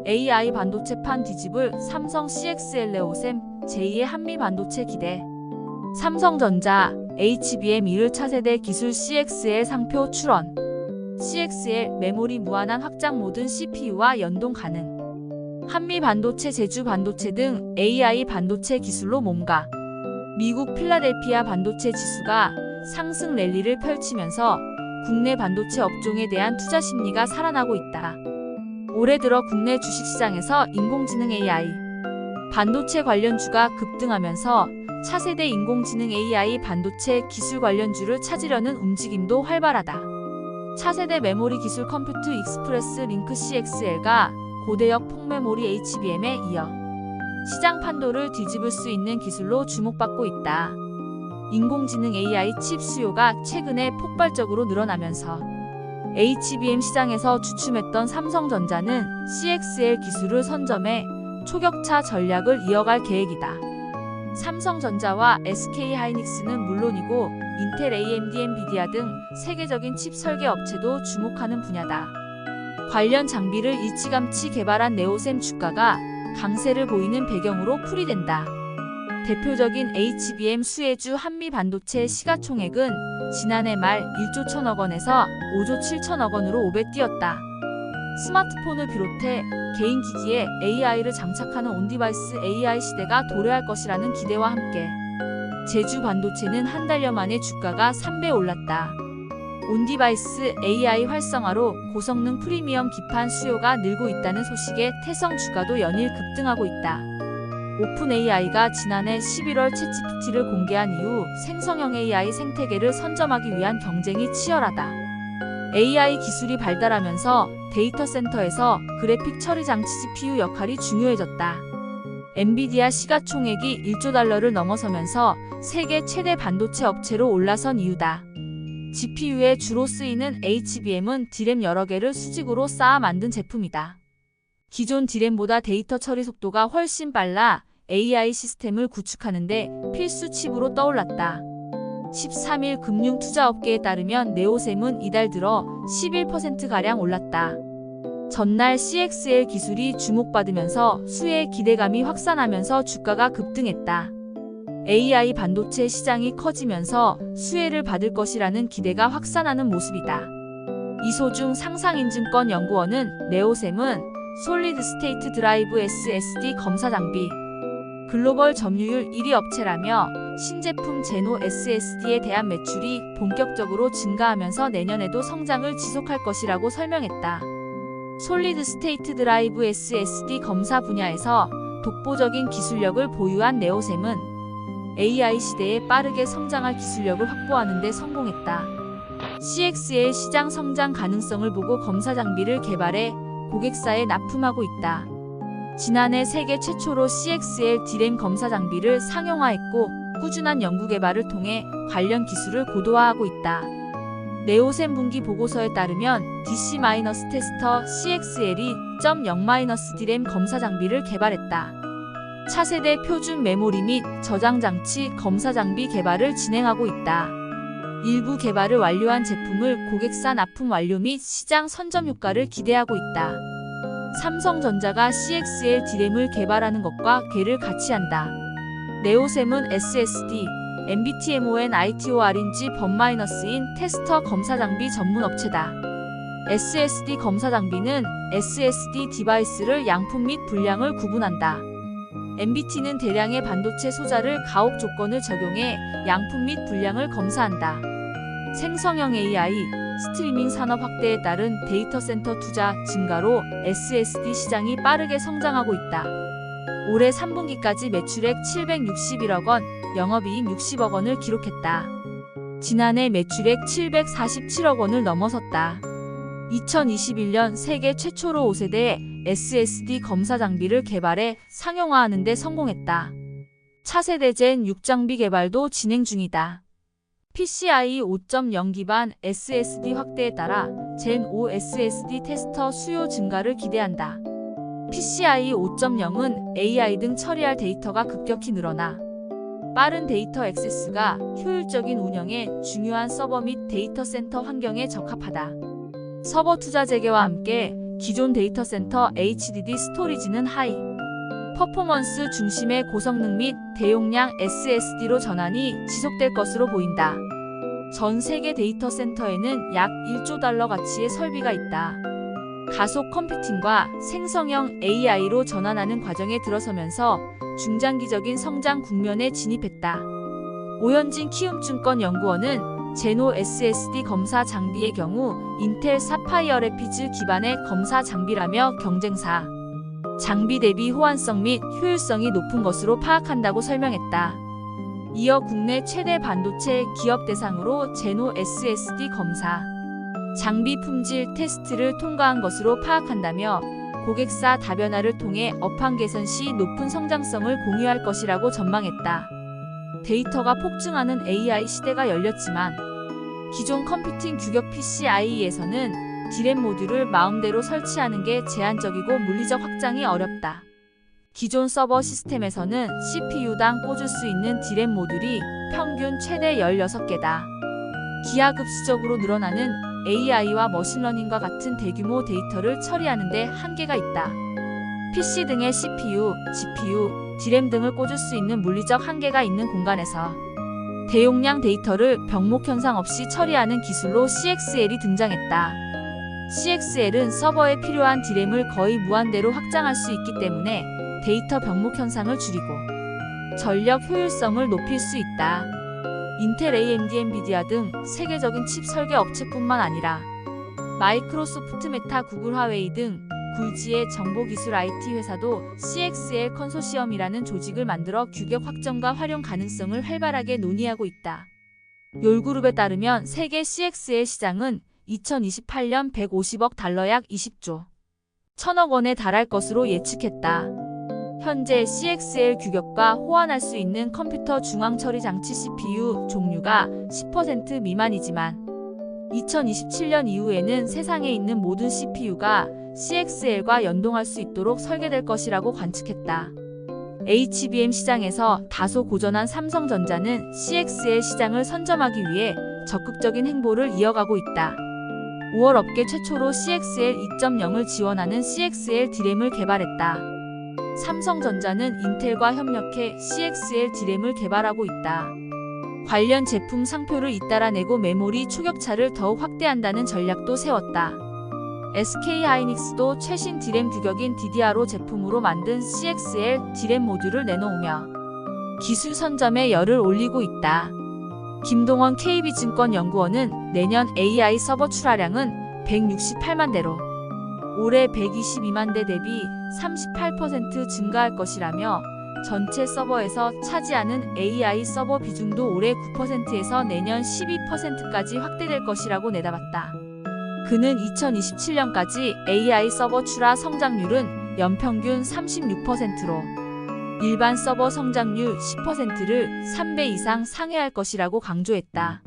AI 반도체판 뒤집을 삼성 CXL 네오셈 제2의 한미 반도체 기대. 삼성전자 HBM 1일 차세대 기술 CXL 상표 출원. CXL 메모리 무한한 확장 모든 CPU와 연동 가능. 한미 반도체, 제주 반도체 등 AI 반도체 기술로 몸가. 미국 필라델피아 반도체 지수가 상승 랠리를 펼치면서 국내 반도체 업종에 대한 투자 심리가 살아나고 있다. 올해 들어 국내 주식시장에서 인공지능 AI 반도체 관련주가 급등하면서 차세대 인공지능 AI 반도체 기술 관련주를 찾으려는 움직임도 활발하다. 차세대 메모리 기술 컴퓨트 익스프레스 링크 CXL과 고대역 폭메모리 HBM에 이어 시장 판도를 뒤집을 수 있는 기술로 주목받고 있다. 인공지능 AI 칩 수요가 최근에 폭발적으로 늘어나면서 HBM 시장에서 주춤했던 삼성전자는 CXL 기술을 선점해 초격차 전략을 이어갈 계획이다. 삼성전자와 SK하이닉스는 물론이고 인텔, AMD, 엔비디아 등 세계적인 칩 설계 업체도 주목하는 분야다. 관련 장비를 일찌감치 개발한 네오셈 주가가 강세를 보이는 배경으로 풀이된다. 대표적인 HBM 수혜주 한미 반도체 시가총액은 지난해 말 1조 1천억 원에서 5조 7천억 원으로 5배 뛰었다. 스마트폰을 비롯해 개인 기기에 AI를 장착하는 온디바이스 AI 시대가 도래할 것이라는 기대와 함께 제주 반도체는 한 달여 만에 주가가 3배 올랐다. 온디바이스 AI 활성화로 고성능 프리미엄 기판 수요가 늘고 있다는 소식에 태성 주가도 연일 급등하고 있다. 오픈AI가 지난해 11월 챗GPT를 공개한 이후 생성형 AI 생태계를 선점하기 위한 경쟁이 치열하다. AI 기술이 발달하면서 데이터 센터에서 그래픽 처리 장치 GPU 역할이 중요해졌다. 엔비디아 시가총액이 1조 달러를 넘어서면서 세계 최대 반도체 업체로 올라선 이유다. GPU에 주로 쓰이는 HBM은 D램 여러 개를 수직으로 쌓아 만든 제품이다. 기존 D램보다 데이터 처리 속도가 훨씬 빨라 AI 시스템을 구축하는데 필수 칩으로 떠올랐다. 13일 금융투자업계에 따르면 네오셈은 이달 들어 11%가량 올랐다. 전날 CXL 기술이 주목받으면서 수혜의 기대감이 확산하면서 주가가 급등했다. AI 반도체 시장이 커지면서 수혜를 받을 것이라는 기대가 확산하는 모습이다. 이소중 상상인증권연구원은 네오셈은 솔리드 스테이트 드라이브 SSD 검사 장비 글로벌 점유율 1위 업체라며 신제품 제노 SSD에 대한 매출이 본격적으로 증가하면서 내년에도 성장을 지속할 것이라고 설명했다. 솔리드 스테이트 드라이브 SSD 검사 분야에서 독보적인 기술력을 보유한 네오셈은 AI 시대에 빠르게 성장할 기술력을 확보하는 데 성공했다. CXL 시장 성장 가능성을 보고 검사 장비를 개발해 고객사에 납품하고 있다. 지난해 세계 최초로 CXL D램 검사 장비를 상용화했고 꾸준한 연구 개발을 통해 관련 기술을 고도화하고 있다. 네오셈 분기 보고서에 따르면 DC-테스터 CXL이 0.0- D램 검사 장비를 개발했다. 차세대 표준 메모리 및 저장 장치 검사 장비 개발을 진행하고 있다. 일부 개발을 완료한 제품을 고객사 납품 완료 및 시장 선점 효과를 기대하고 있다. 삼성전자가 CXL D램을 개발하는 것과 궤를 같이 한다. 네오셈은 SSD, NBTMON ITOR인지 +인 테스터 검사 장비 전문 업체다. SSD 검사 장비는 SSD 디바이스를 양품 및 분량을 구분한다. NBT는 대량의 반도체 소자를 가혹 조건을 적용해 양품 및 분량을 검사한다. 생성형 AI, 스트리밍 산업 확대에 따른 데이터 센터 투자 증가로 SSD 시장이 빠르게 성장하고 있다. 올해 3분기까지 매출액 761억 원, 영업이익 60억 원을 기록했다. 지난해 매출액 747억 원을 넘어섰다. 2021년 세계 최초로 5세대 SSD 검사 장비를 개발해 상용화하는 데 성공했다. 차세대 젠 6 장비 개발도 진행 중이다. PCIe 5.0 기반 SSD 확대에 따라 젠 5 SSD 테스터 수요 증가를 기대한다. PCIe 5.0은 AI 등 처리할 데이터가 급격히 늘어나 빠른 데이터 액세스가 효율적인 운영에 중요한 서버 및 데이터 센터 환경에 적합하다. 서버 투자 재개와 함께 기존 데이터 센터 HDD 스토리지는 하이 퍼포먼스 중심의 고성능 및 대용량 SSD로 전환이 지속될 것으로 보인다. 전 세계 데이터 센터에는 약 1조 달러 가치의 설비가 있다. 가속 컴퓨팅과 생성형 AI로 전환하는 과정에 들어서면서 중장기적인 성장 국면에 진입했다. 오현진 키움증권 연구원은 제노 SSD 검사 장비의 경우 인텔 사파이어 래피즈 기반의 검사 장비라며 경쟁사 장비 대비 호환성 및 효율성이 높은 것으로 파악한다고 설명했다. 이어 국내 최대 반도체 기업 대상으로 제노 SSD 검사 장비 품질 테스트를 통과한 것으로 파악한다며 고객사 다변화를 통해 업황 개선 시 높은 성장성을 공유할 것이라고 전망했다. 데이터가 폭증하는 AI 시대가 열렸지만 기존 컴퓨팅 규격 PCIe에서는 D램 모듈을 마음대로 설치하는 게 제한적이고 물리적 확장이 어렵다. 기존 서버 시스템에서는 CPU당 꽂을 수 있는 D램 모듈이 평균 최대 16개다. 기하급수적으로 늘어나는 AI와 머신러닝과 같은 대규모 데이터를 처리하는 데 한계가 있다. PC 등의 CPU, GPU, D램 등을 꽂을 수 있는 물리적 한계가 있는 공간에서 대용량 데이터를 병목 현상 없이 처리하는 기술로 CXL이 등장했다. CXL은 서버에 필요한 D램을 거의 무한대로 확장할 수 있기 때문에 데이터 병목 현상을 줄이고 전력 효율성을 높일 수 있다. 인텔, AMD, 엔비디아 등 세계적인 칩 설계 업체뿐만 아니라 마이크로소프트, 메타, 구글, 화웨이 등 굴지의 정보기술 IT 회사도 CXL 컨소시엄이라는 조직을 만들어 규격 확정과 활용 가능성을 활발하게 논의하고 있다. 욜그룹에 따르면 세계 CXL 시장은 2028년 150억 달러 약 20조 1000억 원에 달할 것으로 예측했다. 현재 CXL 규격과 호환할 수 있는 컴퓨터 중앙처리 장치 CPU 종류가 10% 미만이지만 2027년 이후에는 세상에 있는 모든 CPU가 CXL과 연동할 수 있도록 설계될 것이라고 관측했다. HBM 시장에서 다소 고전한 삼성전자는 CXL 시장을 선점하기 위해 적극적인 행보를 이어가고 있다. 5월 업계 최초로 CXL 2.0을 지원하는 CXL D램을 개발했다. 삼성전자는 인텔과 협력해 CXL D램을 개발하고 있다. 관련 제품 상표를 잇따라 내고 메모리 초격차를 더욱 확대한다는 전략도 세웠다. SK하이닉스도 최신 D램 규격인 DDR5 제품으로 만든 CXL D램 모듈을 내놓으며 기술 선점에 열을 올리고 있다. 김동원 KB증권 연구원은 내년 AI 서버 출하량은 168만 대로 올해 122만 대 대비 38% 증가할 것이라며 전체 서버에서 차지하는 AI 서버 비중도 올해 9%에서 내년 12%까지 확대될 것이라고 내다봤다. 그는 2027년까지 AI 서버 출하 성장률은 연평균 36%로 일반 서버 성장률 10%를 3배 이상 상회할 것이라고 강조했다.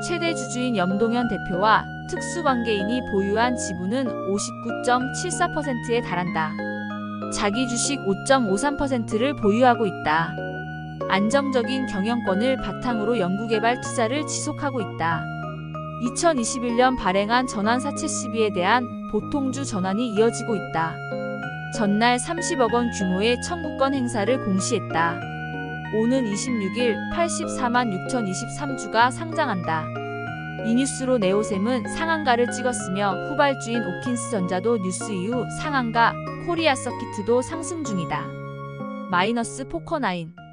최대 주주인 염동현 대표와 특수관계인이 보유한 지분은 59.74%에 달한다. 자기 주식 5.53%를 보유하고 있다. 안정적인 경영권을 바탕으로 연구개발 투자를 지속하고 있다. 2021년 발행한 전환사채 시비에 대한 보통주 전환이 이어지고 있다. 전날 30억 원 규모의 청구권 행사를 공시했다. 오는 26일 84만 6023주가 상장한다. 이 뉴스로 네오셈은 상한가를 찍었으며 후발주인 오킨스전자도 뉴스 이후 상한가, 코리아 서키트도 상승 중이다. 마이너스 포커9